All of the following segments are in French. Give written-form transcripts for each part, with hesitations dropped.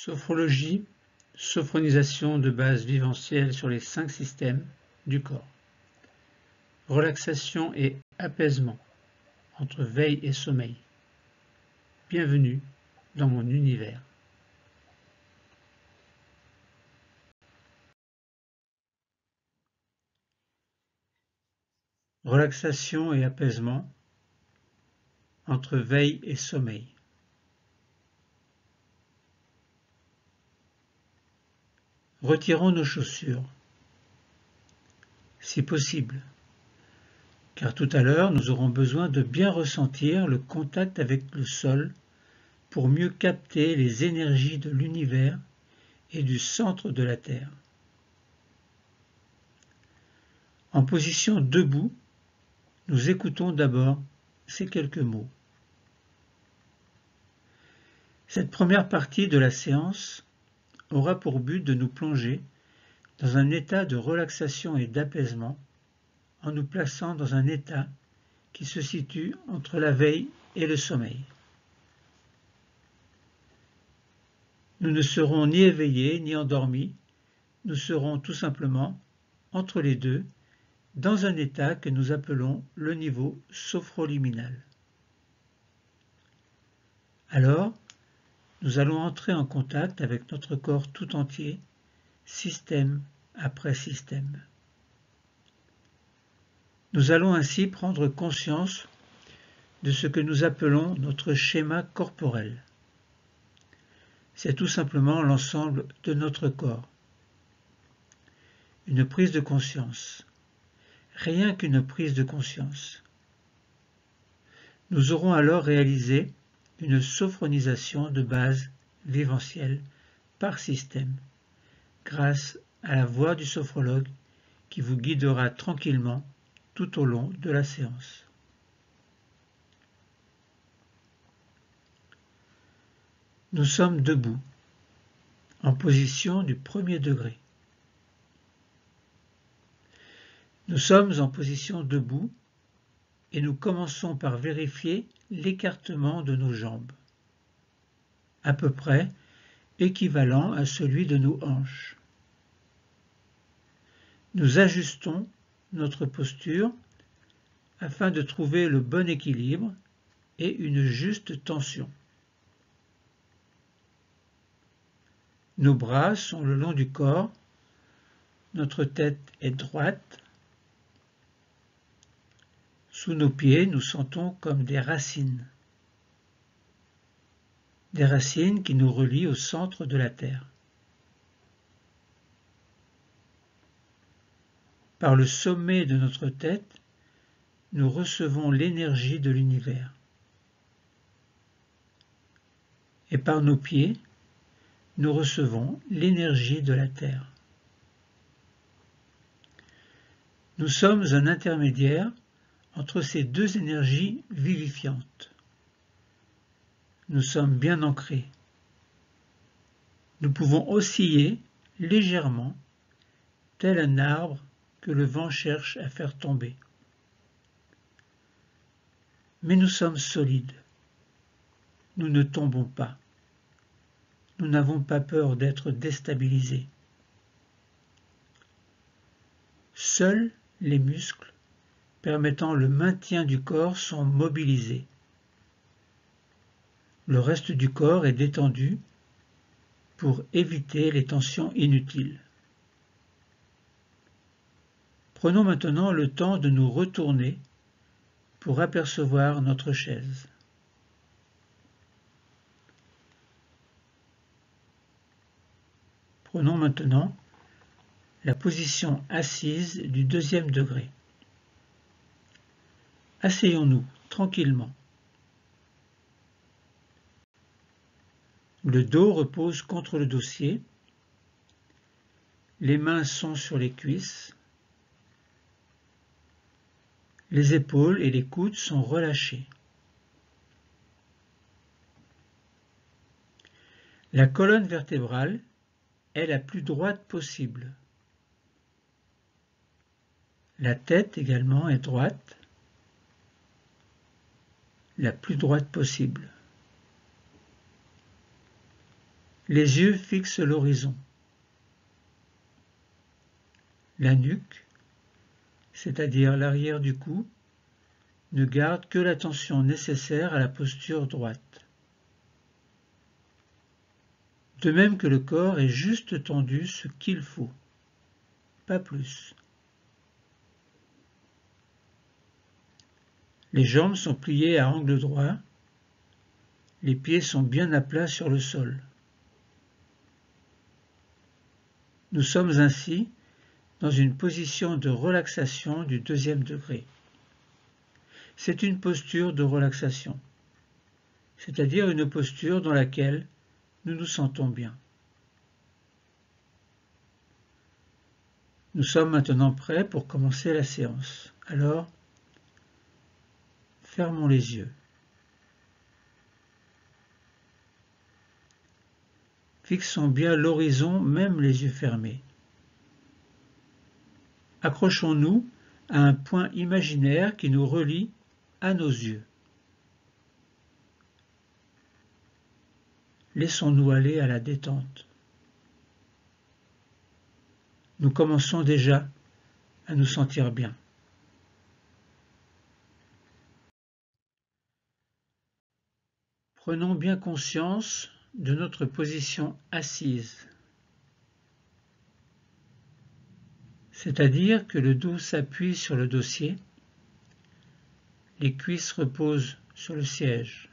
Sophrologie, sophronisation de base viventielle sur les 5 systèmes du corps. Relaxation et apaisement entre veille et sommeil. Bienvenue dans mon univers. Relaxation et apaisement entre veille et sommeil. Retirons nos chaussures, si possible, car tout à l'heure nous aurons besoin de bien ressentir le contact avec le sol pour mieux capter les énergies de l'univers et du centre de la Terre. En position debout, nous écoutons d'abord ces quelques mots. Cette première partie de la séance aura pour but de nous plonger dans un état de relaxation et d'apaisement en nous plaçant dans un état qui se situe entre la veille et le sommeil. Nous ne serons ni éveillés ni endormis, nous serons tout simplement entre les deux dans un état que nous appelons le niveau sophroliminal. Alors, nous allons entrer en contact avec notre corps tout entier, système après système. Nous allons ainsi prendre conscience de ce que nous appelons notre schéma corporel. C'est tout simplement l'ensemble de notre corps. Une prise de conscience. Rien qu'une prise de conscience. Nous aurons alors réalisé une sophronisation de base viventielle par système, grâce à la voix du sophrologue qui vous guidera tranquillement tout au long de la séance. Nous sommes debout, en position du premier degré. Nous sommes en position debout et nous commençons par vérifier l'écartement de nos jambes, à peu près équivalent à celui de nos hanches. Nous ajustons notre posture afin de trouver le bon équilibre et une juste tension. Nos bras sont le long du corps, notre tête est droite. Sous nos pieds, nous sentons comme des racines qui nous relient au centre de la Terre. Par le sommet de notre tête, nous recevons l'énergie de l'univers. Et par nos pieds, nous recevons l'énergie de la Terre. Nous sommes un intermédiaire entre ces deux énergies vivifiantes. Nous sommes bien ancrés. Nous pouvons osciller légèrement, tel un arbre que le vent cherche à faire tomber. Mais nous sommes solides. Nous ne tombons pas. Nous n'avons pas peur d'être déstabilisés. Seuls les muscles permettant le maintien du corps sont mobilisés. Le reste du corps est détendu pour éviter les tensions inutiles. Prenons maintenant le temps de nous retourner pour apercevoir notre chaise. Prenons maintenant la position assise du deuxième degré. Asseyons-nous tranquillement. Le dos repose contre le dossier. Les mains sont sur les cuisses. Les épaules et les coudes sont relâchés. La colonne vertébrale est la plus droite possible. La tête également est droite, la plus droite possible. Les yeux fixent l'horizon. La nuque, c'est-à-dire l'arrière du cou, ne garde que l'attention nécessaire à la posture droite. De même que le corps est juste tendu ce qu'il faut, pas plus. Les jambes sont pliées à angle droit, les pieds sont bien à plat sur le sol. Nous sommes ainsi dans une position de relaxation du 2e degré. C'est une posture de relaxation, c'est-à-dire une posture dans laquelle nous nous sentons bien. Nous sommes maintenant prêts pour commencer la séance. Alors, fermons les yeux. Fixons bien l'horizon, même les yeux fermés. Accrochons-nous à un point imaginaire qui nous relie à nos yeux. Laissons-nous aller à la détente. Nous commençons déjà à nous sentir bien. Prenons bien conscience de notre position assise, c'est-à-dire que le dos s'appuie sur le dossier, les cuisses reposent sur le siège.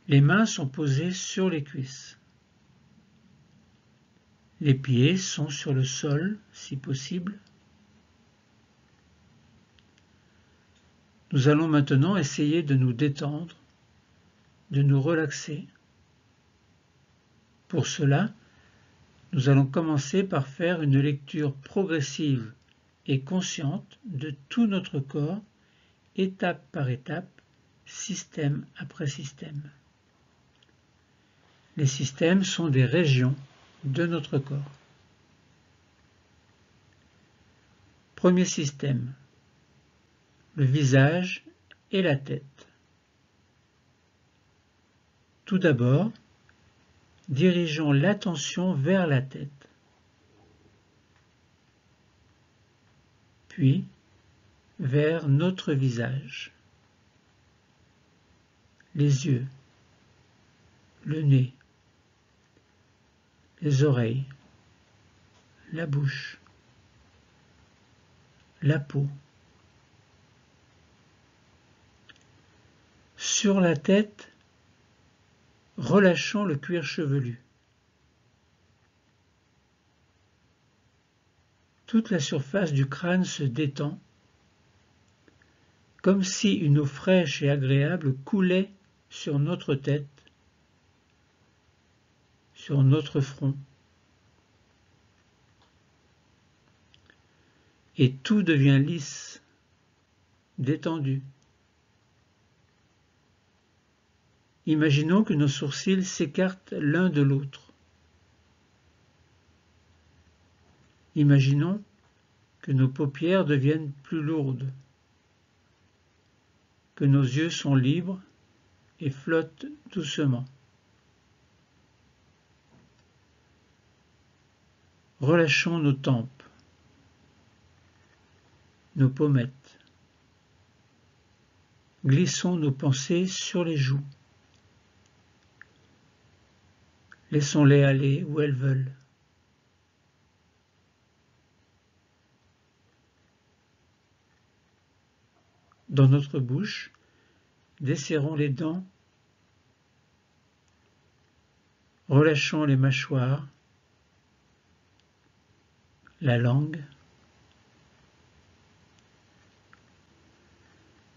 Les mains sont posées sur les cuisses. Les pieds sont sur le sol, si possible. Nous allons maintenant essayer de nous détendre, de nous relaxer. Pour cela, nous allons commencer par faire une lecture progressive et consciente de tout notre corps, étape par étape, système après système. Les systèmes sont des régions de notre corps. Premier système, le visage et la tête. Tout d'abord, dirigeons l'attention vers la tête. Puis, vers notre visage. Les yeux, le nez, les oreilles, la bouche, la peau. Sur la tête, relâchons le cuir chevelu. Toute la surface du crâne se détend, comme si une eau fraîche et agréable coulait sur notre tête, sur notre front. Et tout devient lisse, détendu. Imaginons que nos sourcils s'écartent l'un de l'autre. Imaginons que nos paupières deviennent plus lourdes, que nos yeux sont libres et flottent doucement. Relâchons nos tempes, nos pommettes. Glissons nos pensées sur les joues. Laissons-les aller où elles veulent. Dans notre bouche, desserrons les dents, relâchons les mâchoires, la langue.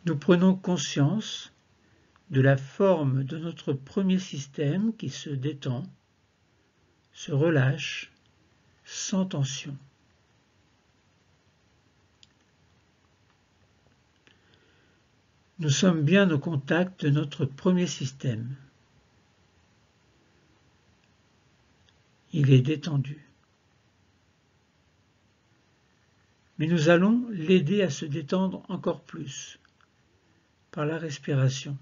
Nous prenons conscience de la forme de notre premier système qui se détend, se relâche, sans tension. Nous sommes bien au contact de notre premier système. Il est détendu. Mais nous allons l'aider à se détendre encore plus par la respiration.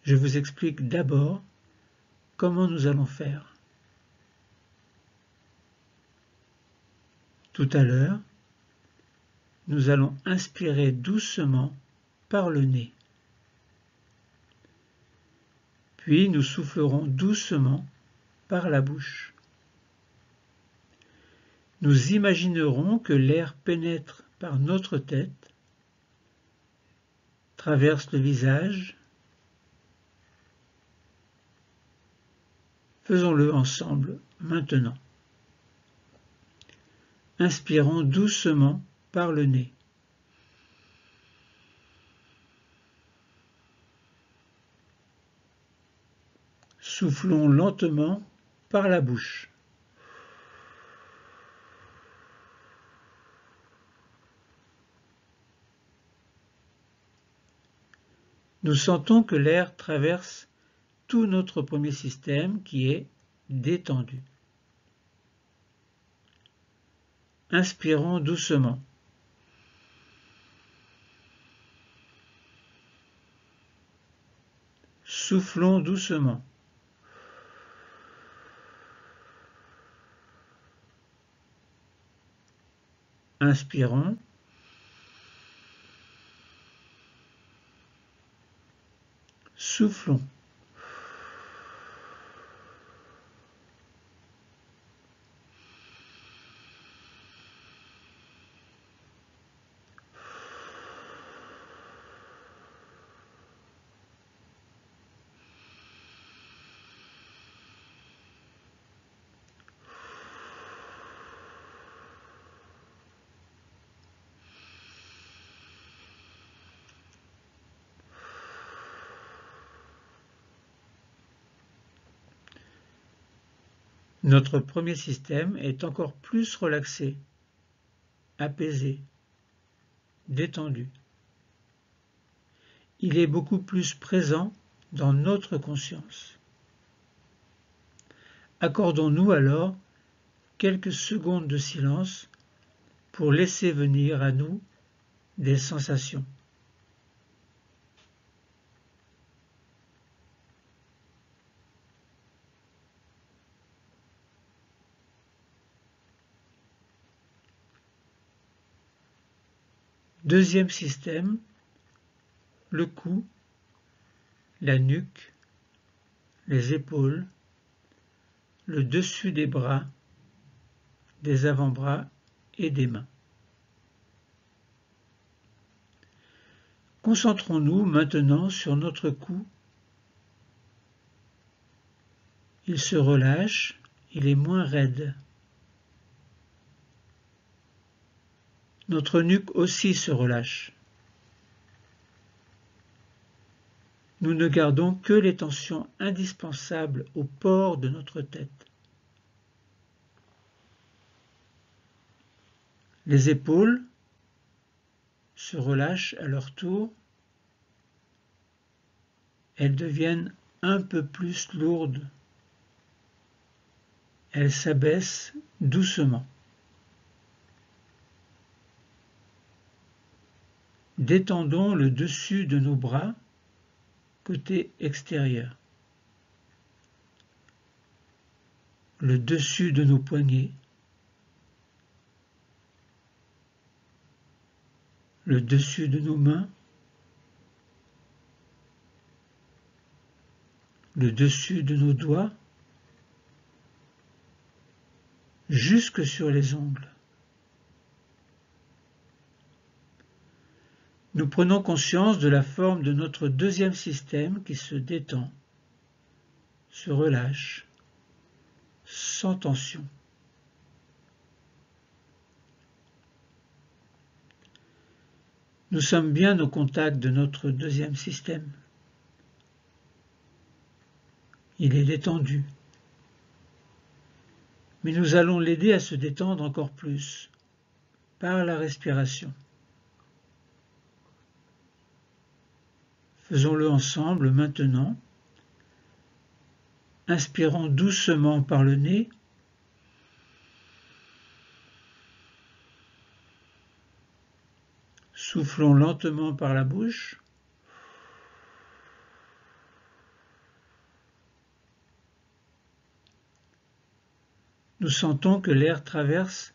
Je vous explique d'abord comment nous allons faire. Tout à l'heure, nous allons inspirer doucement par le nez. Puis nous soufflerons doucement par la bouche. Nous imaginerons que l'air pénètre par notre tête, traverse le visage. Faisons-le ensemble maintenant. Inspirons doucement par le nez. Soufflons lentement par la bouche. Nous sentons que l'air traverse tout notre premier système qui est détendu. Inspirons doucement. Soufflons doucement. Inspirons. Soufflons. Notre premier système est encore plus relaxé, apaisé, détendu. Il est beaucoup plus présent dans notre conscience. Accordons-nous alors quelques secondes de silence pour laisser venir à nous des sensations. Deuxième système, le cou, la nuque, les épaules, le dessus des bras, des avant-bras et des mains. Concentrons-nous maintenant sur notre cou. Il se relâche, il est moins raide. Notre nuque aussi se relâche. Nous ne gardons que les tensions indispensables au port de notre tête. Les épaules se relâchent à leur tour. Elles deviennent un peu plus lourdes. Elles s'abaissent doucement. Détendons le dessus de nos bras, côté extérieur. Le dessus de nos poignets. Le dessus de nos mains. Le dessus de nos doigts. Jusque sur les ongles. Nous prenons conscience de la forme de notre deuxième système qui se détend, se relâche, sans tension. Nous sommes bien au contact de notre deuxième système. Il est détendu. Mais nous allons l'aider à se détendre encore plus, par la respiration. Faisons-le ensemble maintenant. Inspirons doucement par le nez. Soufflons lentement par la bouche. nous sentons que l'air traverse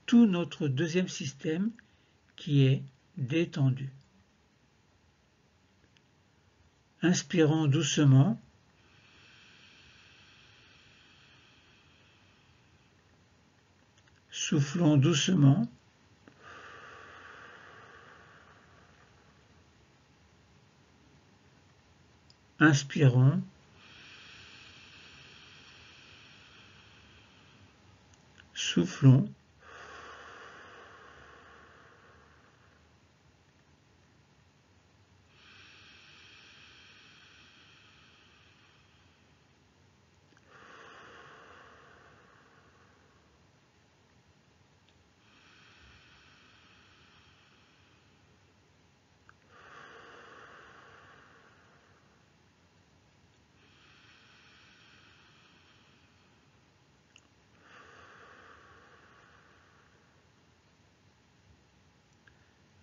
tout notre deuxième système qui est détendu. Inspirons doucement. Soufflons doucement. Inspirons. Soufflons.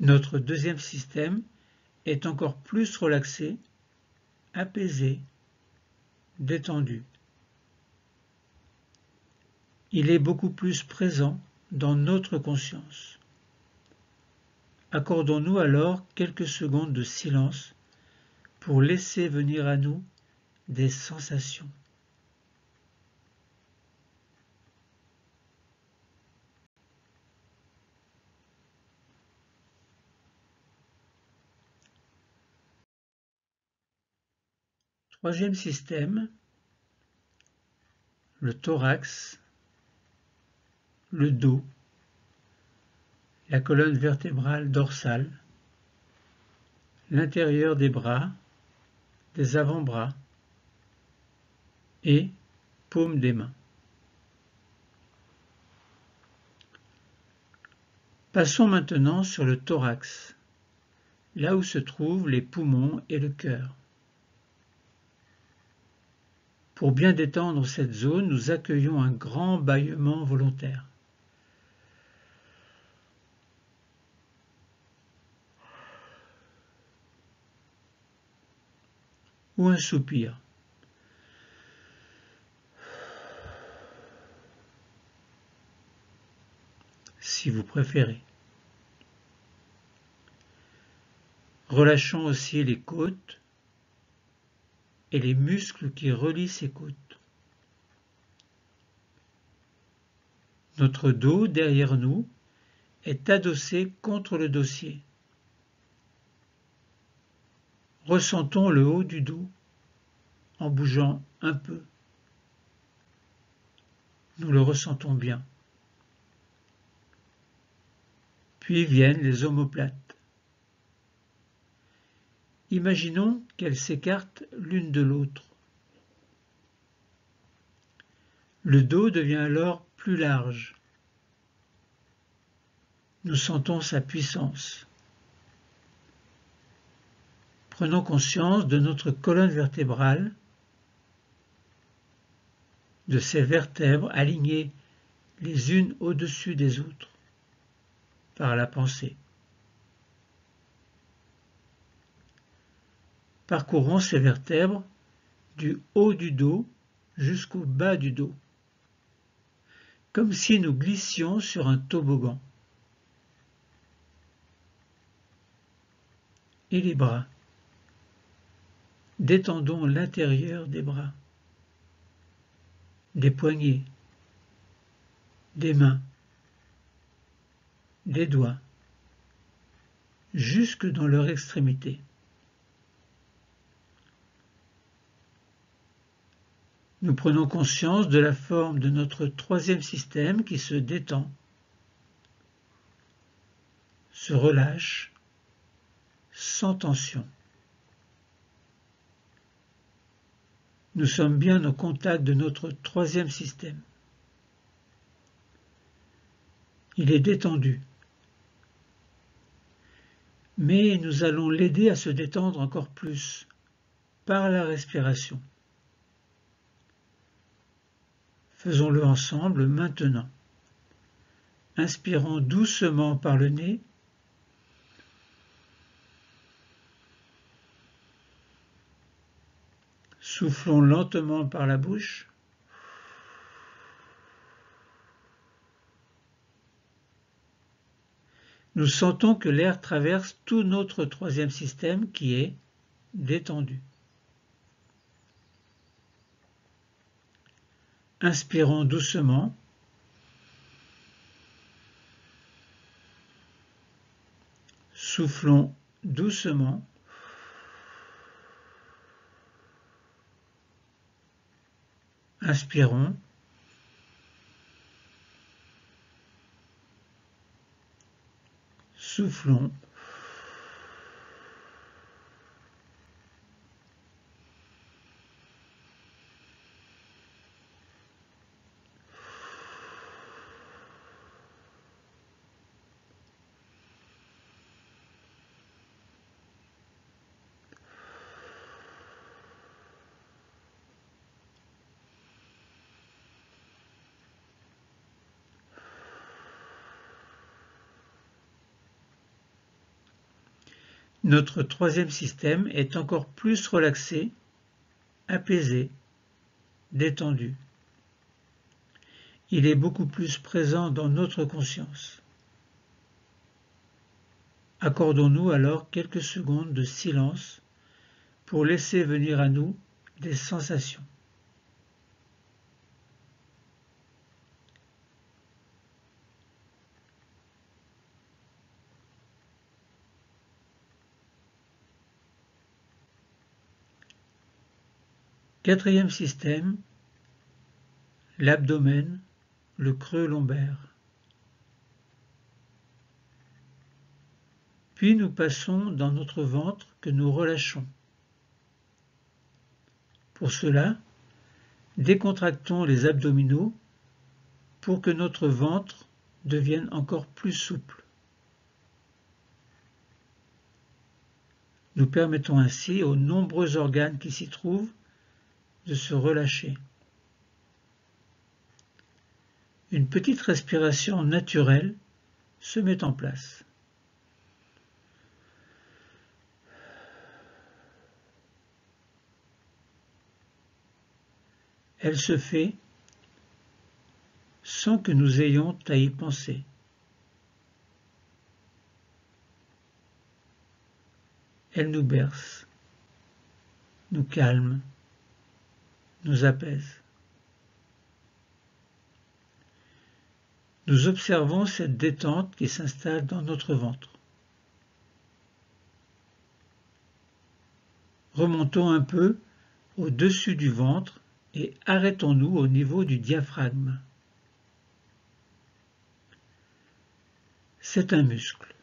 Notre deuxième système est encore plus relaxé, apaisé, détendu. Il est beaucoup plus présent dans notre conscience. Accordons-nous alors quelques secondes de silence pour laisser venir à nous des sensations. Troisième système, le thorax, le dos, la colonne vertébrale dorsale, l'intérieur des bras, des avant-bras et paume des mains. Passons maintenant sur le thorax, là où se trouvent les poumons et le cœur. Pour bien détendre cette zone, nous accueillons un grand bâillement volontaire. Ou un soupir. Si vous préférez. Relâchons aussi les côtes et les muscles qui relient ces côtes. Notre dos, derrière nous, est adossé contre le dossier. Ressentons le haut du dos en bougeant un peu. Nous le ressentons bien. Puis viennent les omoplates. Imaginons qu'elles s'écartent l'une de l'autre. Le dos devient alors plus large. Nous sentons sa puissance. Prenons conscience de notre colonne vertébrale, de ces vertèbres alignées les unes au-dessus des autres par la pensée. Parcourons ces vertèbres du haut du dos jusqu'au bas du dos, comme si nous glissions sur un toboggan. Et les bras. Détendons l'intérieur des bras, des poignets, des mains, des doigts, jusque dans leur extrémité. Nous prenons conscience de la forme de notre troisième système qui se détend, se relâche, sans tension. Nous sommes bien au contact de notre troisième système. Il est détendu. Mais nous allons l'aider à se détendre encore plus par la respiration. Faisons-le ensemble maintenant. Inspirons doucement par le nez. Soufflons lentement par la bouche. Nous sentons que l'air traverse tout notre troisième système qui est détendu. Inspirons doucement. Soufflons doucement. Inspirons. Soufflons. Notre troisième système est encore plus relaxé, apaisé, détendu. Il est beaucoup plus présent dans notre conscience. Accordons-nous alors quelques secondes de silence pour laisser venir à nous des sensations. Quatrième système, l'abdomen, le creux lombaire. Puis nous passons dans notre ventre que nous relâchons. Pour cela, décontractons les abdominaux pour que notre ventre devienne encore plus souple. Nous permettons ainsi aux nombreux organes qui s'y trouvent de se relâcher. Une petite respiration naturelle se met en place. Elle se fait sans que nous ayons à y penser. Elle nous berce, nous calme, nous apaise. Nous observons cette détente qui s'installe dans notre ventre. Remontons un peu au-dessus du ventre et arrêtons-nous au niveau du diaphragme. C'est un muscle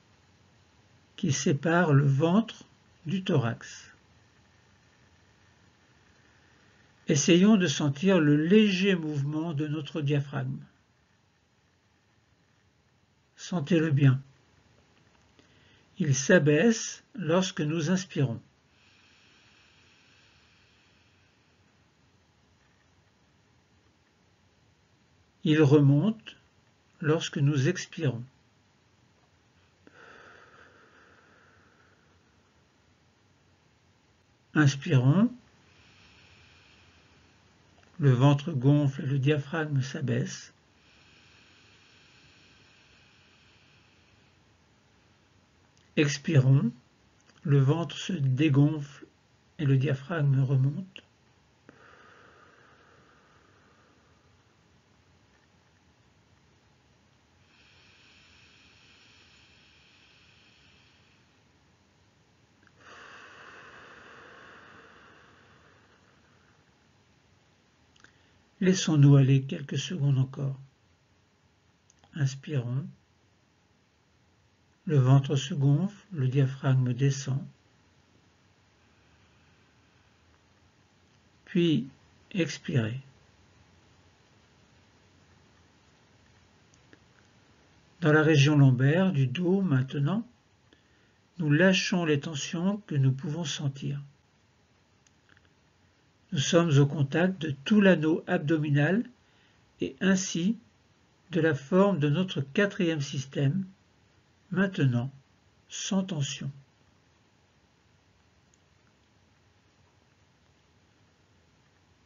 qui sépare le ventre du thorax. Essayons de sentir le léger mouvement de notre diaphragme. Sentez-le bien. Il s'abaisse lorsque nous inspirons. Il remonte lorsque nous expirons. Inspirons. Le ventre gonfle et le diaphragme s'abaisse. Expirons. Le ventre se dégonfle et le diaphragme remonte. Laissons-nous aller quelques secondes encore. Inspirons. Le ventre se gonfle, le diaphragme descend. Puis expirez. Dans la région lombaire du dos maintenant, nous lâchons les tensions que nous pouvons sentir. Nous sommes au contact de tout l'anneau abdominal et ainsi de la forme de notre quatrième système, maintenant sans tension.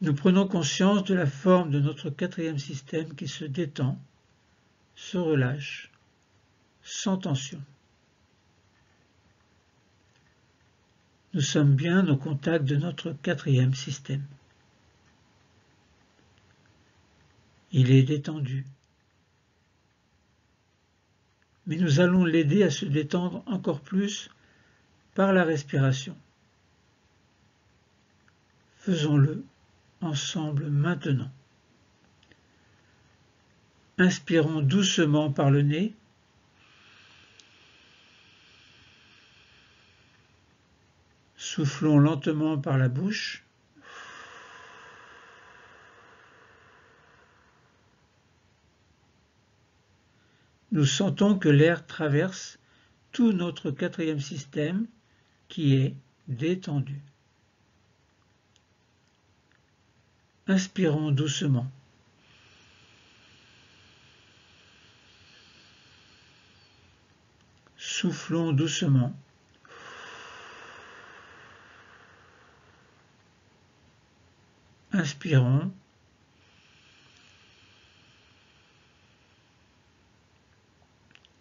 Nous prenons conscience de la forme de notre quatrième système qui se détend, se relâche, sans tension. Nous sommes bien au contact de notre quatrième système. Il est détendu. Mais nous allons l'aider à se détendre encore plus par la respiration. Faisons-le ensemble maintenant. Inspirons doucement par le nez. Soufflons lentement par la bouche. Nous sentons que l'air traverse tout notre quatrième système qui est détendu. Inspirons doucement. Soufflons doucement. Inspirons.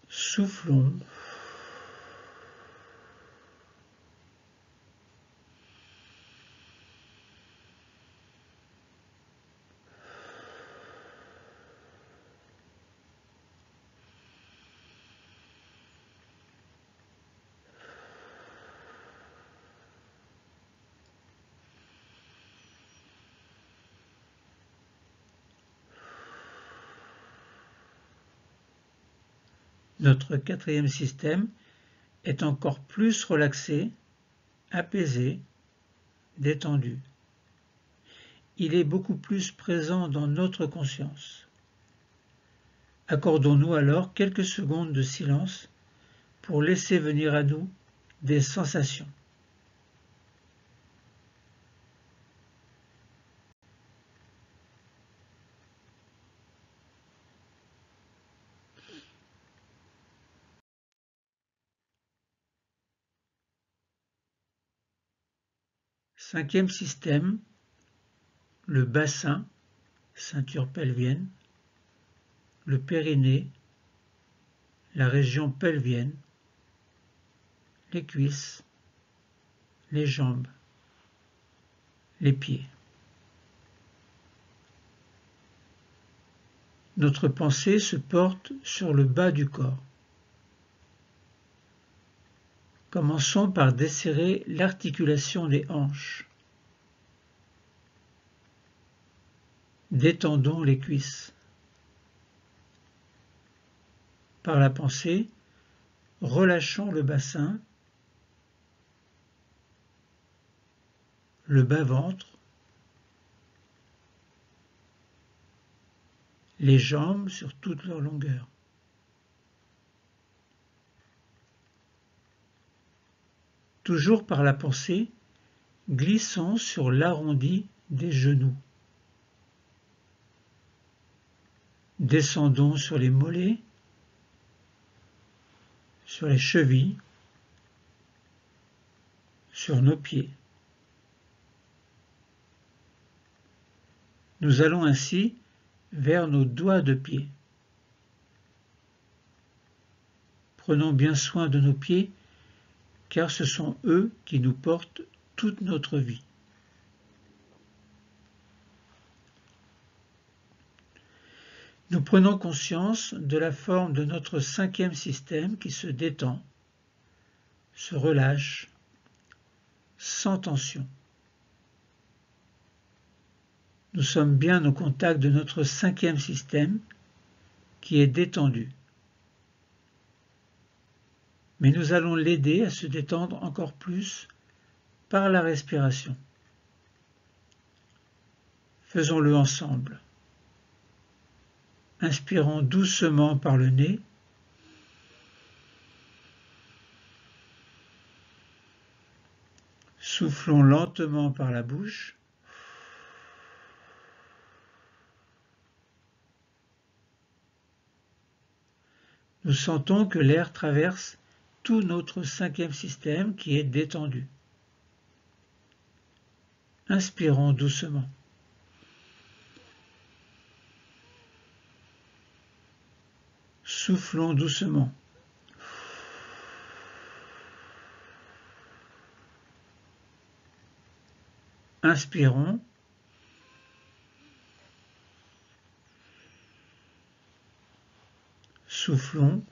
Soufflons. Notre quatrième système est encore plus relaxé, apaisé, détendu. Il est beaucoup plus présent dans notre conscience. Accordons-nous alors quelques secondes de silence pour laisser venir à nous des sensations. Cinquième système, le bassin, ceinture pelvienne, le périnée, la région pelvienne, les cuisses, les jambes, les pieds. Notre pensée se porte sur le bas du corps. Commençons par desserrer l'articulation des hanches. Détendons les cuisses. Par la pensée, relâchons le bassin, le bas-ventre, les jambes sur toute leur longueur. Toujours par la pensée, glissons sur l'arrondi des genoux. Descendons sur les mollets, sur les chevilles, sur nos pieds. Nous allons ainsi vers nos doigts de pied. Prenons bien soin de nos pieds, car ce sont eux qui nous portent toute notre vie. Nous prenons conscience de la forme de notre cinquième système qui se détend, se relâche, sans tension. Nous sommes bien au contact de notre cinquième système qui est détendu. Mais nous allons l'aider à se détendre encore plus par la respiration. Faisons-le ensemble. Inspirons doucement par le nez. Soufflons lentement par la bouche. Nous sentons que l'air traverse tout notre cinquième système qui est détendu. Inspirons doucement. Soufflons doucement. Inspirons. Soufflons.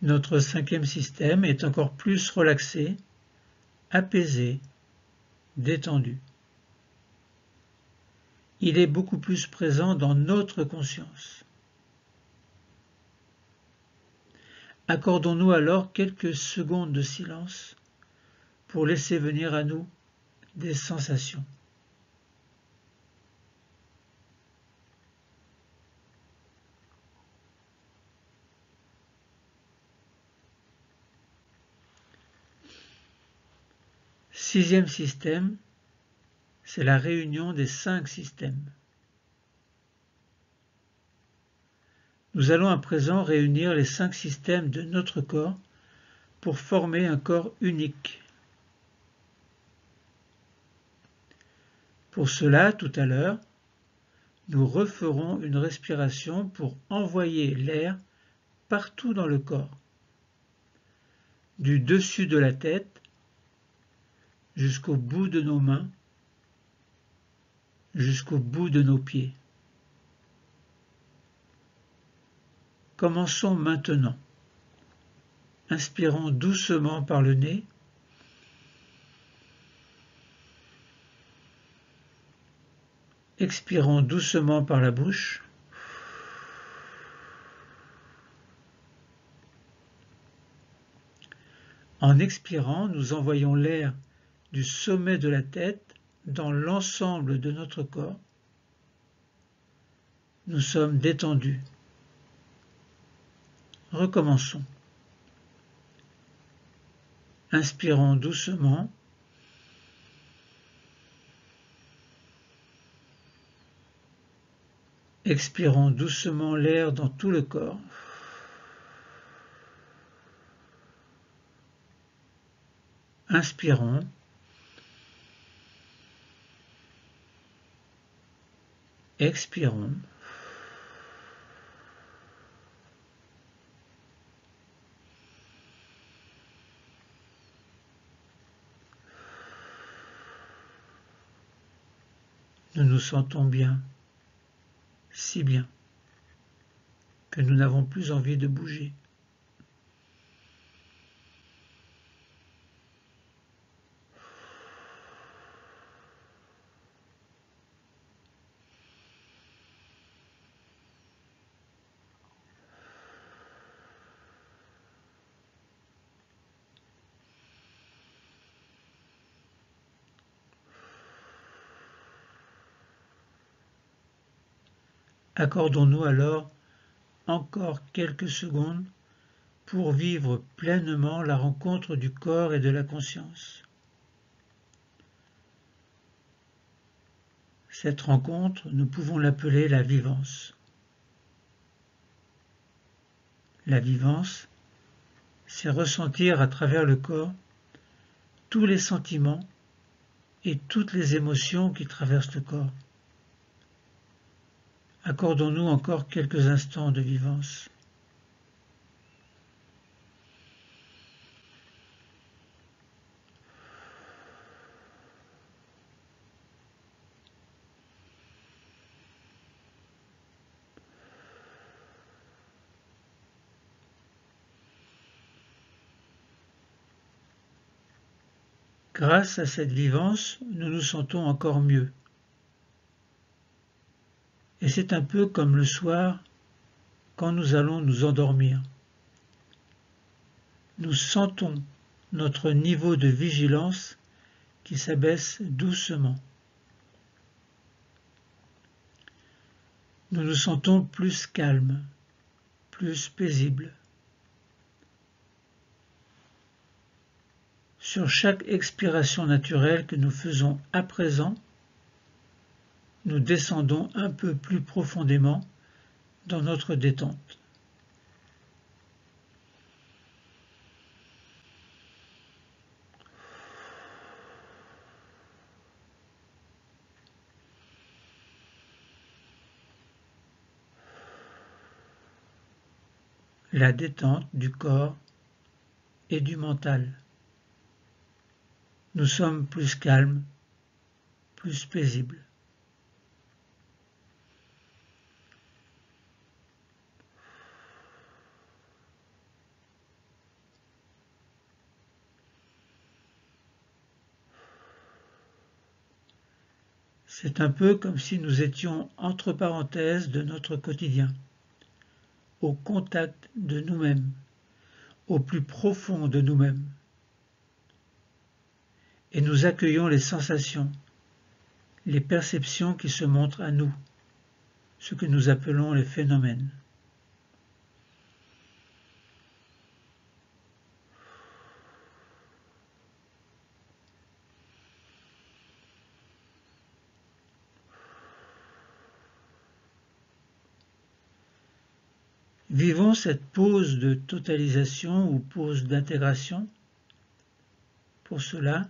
Notre cinquième système est encore plus relaxé, apaisé, détendu. Il est beaucoup plus présent dans notre conscience. Accordons-nous alors quelques secondes de silence pour laisser venir à nous des sensations. Sixième système, c'est la réunion des 5 systèmes. Nous allons à présent réunir les 5 systèmes de notre corps pour former un corps unique. Pour cela, tout à l'heure, nous referons une respiration pour envoyer l'air partout dans le corps, du dessus de la tête jusqu'au bout de nos mains, jusqu'au bout de nos pieds. Commençons maintenant. Inspirons doucement par le nez. Expirons doucement par la bouche. En expirant, nous envoyons l'air du sommet de la tête dans l'ensemble de notre corps. Nous sommes détendus. Recommençons. Inspirons doucement. Expirons doucement l'air dans tout le corps. Inspirons. Expirons. Nous nous sentons bien, si bien, que nous n'avons plus envie de bouger. Accordons-nous alors encore quelques secondes pour vivre pleinement la rencontre du corps et de la conscience. Cette rencontre, nous pouvons l'appeler la vivance. La vivance, c'est ressentir à travers le corps tous les sentiments et toutes les émotions qui traversent le corps. Accordons-nous encore quelques instants de vivance. Grâce à cette vivance, nous nous sentons encore mieux. Et c'est un peu comme le soir, quand nous allons nous endormir. Nous sentons notre niveau de vigilance qui s'abaisse doucement. Nous nous sentons plus calmes, plus paisibles. Sur chaque expiration naturelle que nous faisons à présent, nous descendons un peu plus profondément dans notre détente. La détente du corps et du mental. Nous sommes plus calmes, plus paisibles. C'est un peu comme si nous étions entre parenthèses de notre quotidien, au contact de nous-mêmes, au plus profond de nous-mêmes. Et nous accueillons les sensations, les perceptions qui se montrent à nous, ce que nous appelons les phénomènes. Vivons cette pause de totalisation ou pause d'intégration. Pour cela,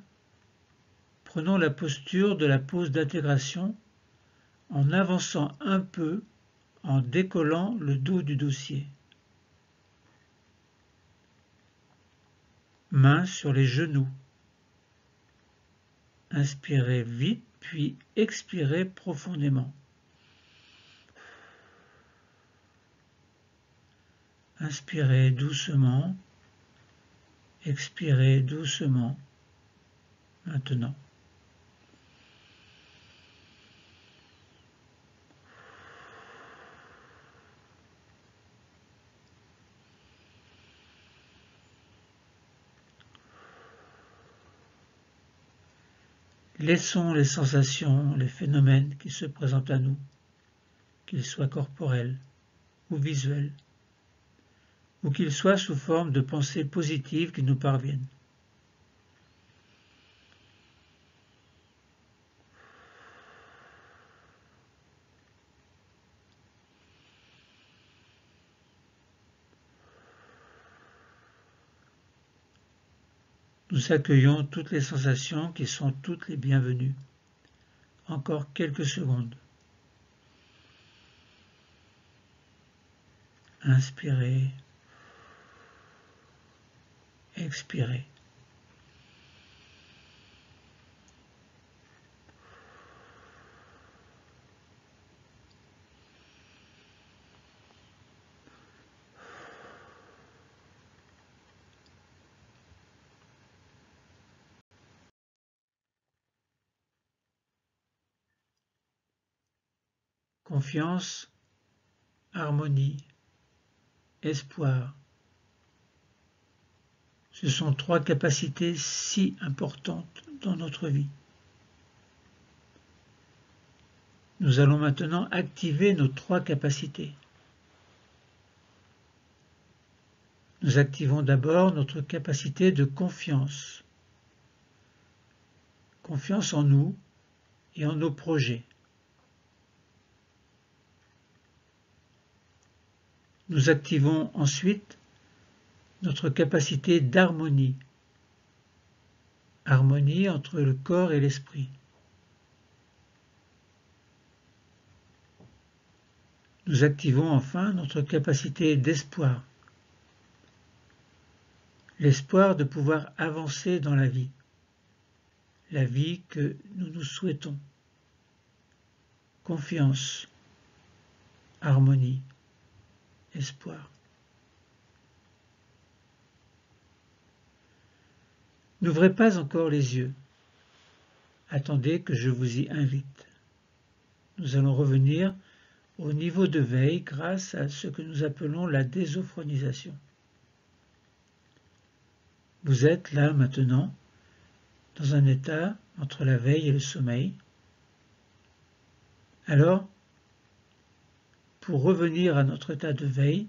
prenons la posture de la pause d'intégration en avançant un peu, en décollant le dos du dossier. Mains sur les genoux. Inspirez vite, puis expirez profondément. Inspirez doucement, expirez doucement. Maintenant. Laissons les sensations, les phénomènes qui se présentent à nous, qu'ils soient corporels ou visuels, ou qu'ils soient sous forme de pensées positives qui nous parviennent. Nous accueillons toutes les sensations qui sont toutes les bienvenues. Encore quelques secondes. Inspirez, expirez. Confiance, harmonie, espoir. Ce sont trois capacités si importantes dans notre vie. Nous allons maintenant activer nos trois capacités. Nous activons d'abord notre capacité de confiance. Confiance en nous et en nos projets. Nous activons ensuite notre capacité d'harmonie. Harmonie entre le corps et l'esprit. Nous activons enfin notre capacité d'espoir. L'espoir de pouvoir avancer dans la vie que nous nous souhaitons. Confiance, harmonie, espoir. N'ouvrez pas encore les yeux. Attendez que je vous y invite. Nous allons revenir au niveau de veille grâce à ce que nous appelons la désophronisation. Vous êtes là maintenant, dans un état entre la veille et le sommeil. Alors, pour revenir à notre état de veille,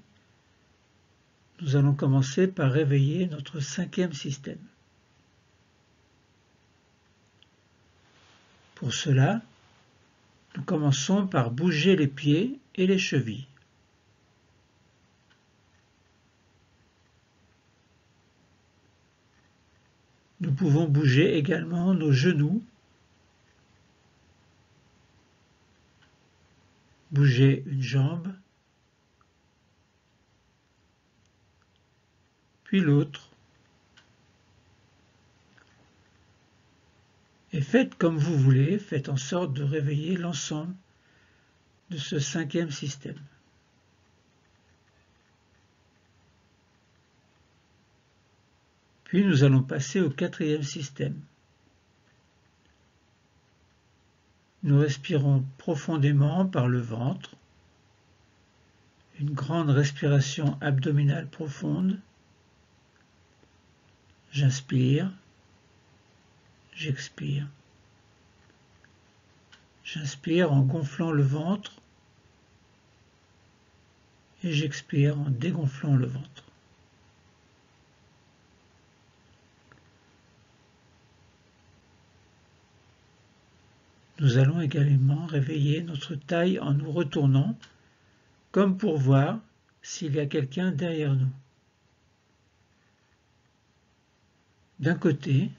nous allons commencer par réveiller notre cinquième système. Pour cela, Nous commençons par bouger les pieds et les chevilles. Nous pouvons bouger également nos genoux, bouger une jambe, puis l'autre. Et faites comme vous voulez, faites en sorte de réveiller l'ensemble de ce cinquième système. Puis nous allons passer au quatrième système. Nous respirons profondément par le ventre, une grande respiration abdominale profonde. J'inspire, j'expire. J'inspire en gonflant le ventre et j'expire en dégonflant le ventre. Nous allons également réveiller notre taille en nous retournant, comme pour voir s'il y a quelqu'un derrière nous. D'un côté,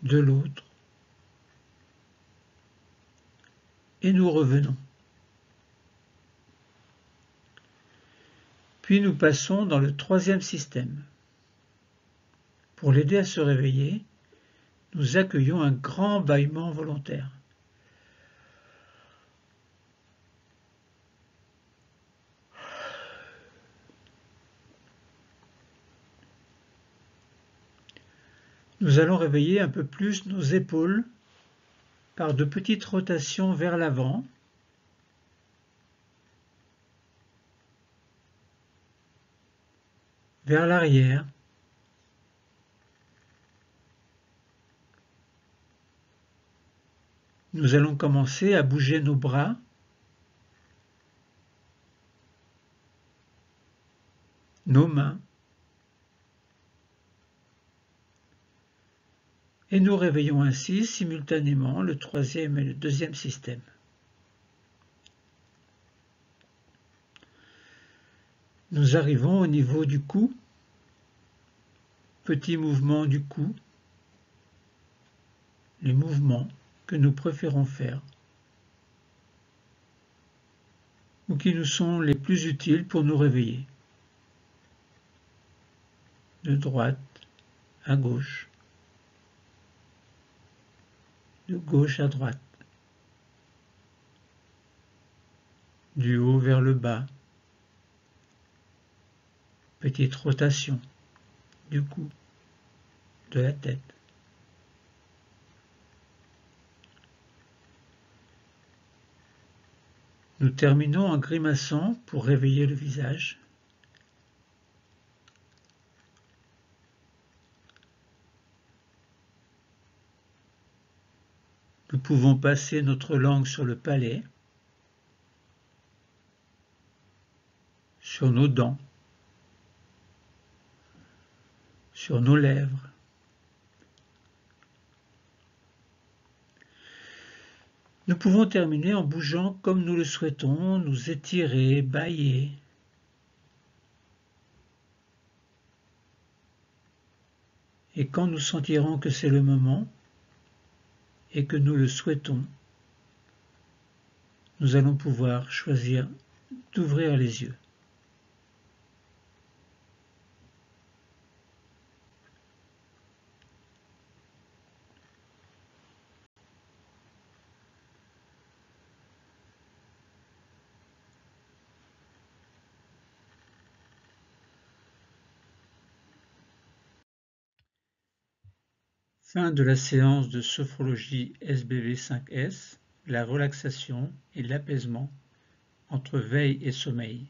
de l'autre, et nous revenons. Puis nous passons dans le troisième système. Pour l'aider à se réveiller, nous accueillons un grand bâillement volontaire. Nous allons réveiller un peu plus nos épaules par de petites rotations vers l'avant, vers l'arrière, nous allons commencer à bouger nos bras, nos mains, et nous réveillons ainsi simultanément le troisième et le deuxième système. Nous arrivons au niveau du cou, petit mouvement du cou, les mouvements que nous préférons faire ou qui nous sont les plus utiles pour nous réveiller. De droite à gauche, de gauche à droite, du haut vers le bas, petite rotation du cou, de la tête. Nous terminons en grimaçant pour réveiller le visage. Nous pouvons passer notre langue sur le palais, sur nos dents, sur nos lèvres. Nous pouvons terminer en bougeant comme nous le souhaitons, nous étirer, bâiller. Et quand nous sentirons que c'est le moment et que nous le souhaitons, nous allons pouvoir choisir d'ouvrir les yeux. Fin de la séance de sophrologie SBV5S, la relaxation et l'apaisement entre veille et sommeil.